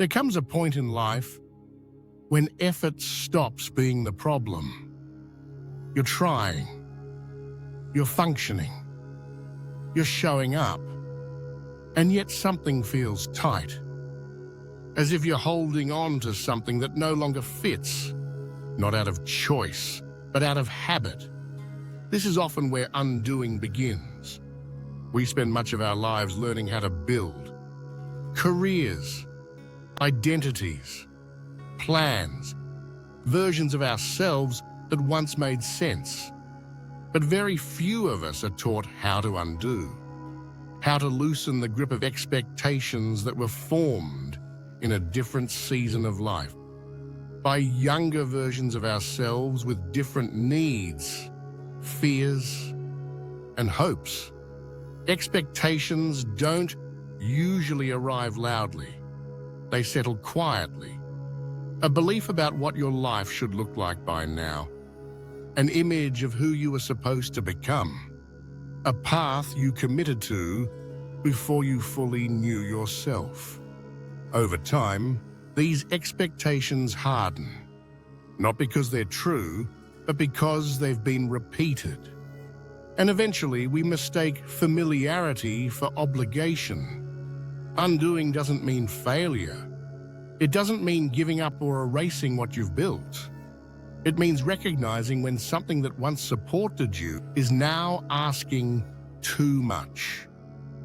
There comes a point in life when effort stops being the problem. You're trying, you're functioning, you're showing up, and yet something feels tight, as if you're holding on to something that no longer fits, not out of choice, but out of habit. This is often where undoing begins. We spend much of our lives learning how to build careers, identities, plans, versions of ourselves that once made sense. But very few of us are taught how to undo, how to loosen the grip of expectations that were formed in a different season of life, by younger versions of ourselves with different needs, fears, and hopes. Expectations don't usually arrive loudly. They settle quietly. A belief about what your life should look like by now. An image of who you were supposed to become. A path you committed to before you fully knew yourself. Over time, these expectations harden. Not because they're true, but because they've been repeated. And eventually we mistake familiarity for obligation. Undoing doesn't mean failure. It doesn't mean giving up or erasing what you've built. It means recognizing when something that once supported you is now asking too much.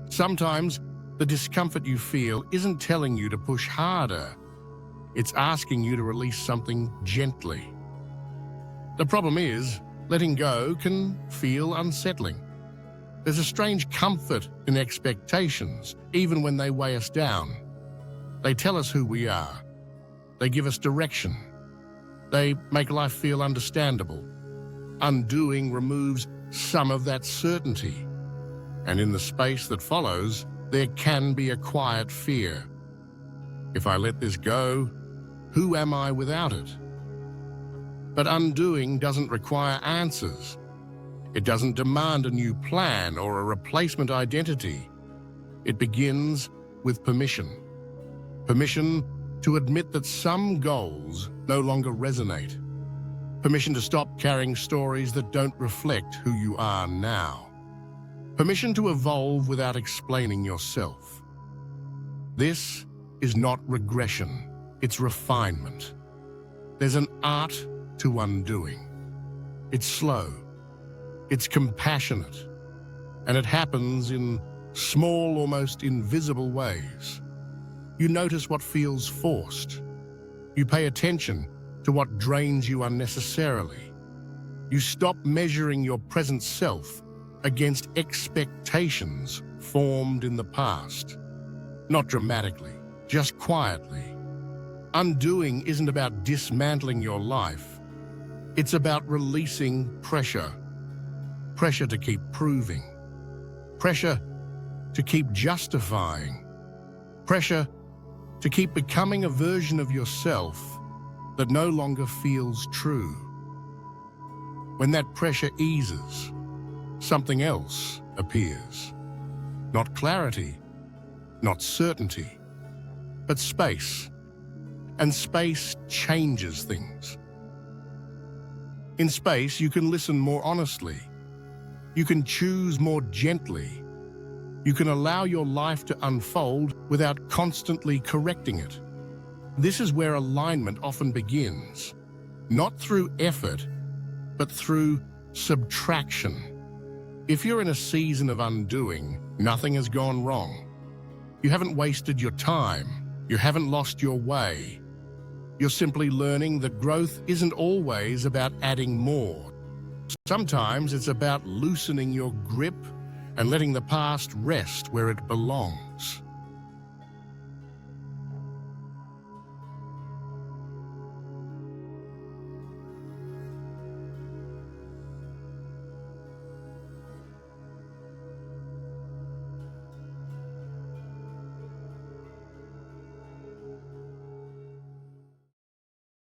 Sometimes the discomfort you feel isn't telling you to push harder. It's asking you to release something gently. The problem is, letting go can feel unsettling. There's a strange comfort in expectations, even when they weigh us down. They tell us who we are. They give us direction. They make life feel understandable. Undoing removes some of that certainty. And in the space that follows, there can be a quiet fear. If I let this go, who am I without it? But undoing doesn't require answers. It doesn't demand a new plan or a replacement identity. It begins with permission. Permission to admit that some goals no longer resonate. Permission to stop carrying stories that don't reflect who you are now. Permission to evolve without explaining yourself. This is not regression, it's refinement. There's an art to undoing. It's slow, it's compassionate, and it happens in small, almost invisible ways. You notice what feels forced. You pay attention to what drains you unnecessarily. You stop measuring your present self against expectations formed in the past. Not dramatically, just quietly. Undoing isn't about dismantling your life. It's about releasing pressure. Pressure to keep proving. Pressure to keep justifying. Pressure to keep becoming a version of yourself that no longer feels true. When that pressure eases, something else appears. Not clarity, not certainty, but space. And space changes things. In space, you can listen more honestly. You can choose more gently. You can allow your life to unfold without constantly correcting it. This is where alignment often begins, not through effort, but through subtraction. If you're in a season of undoing, nothing has gone wrong. You haven't wasted your time. You haven't lost your way. You're simply learning that growth isn't always about adding more. Sometimes it's about loosening your grip and letting the past rest where it belongs.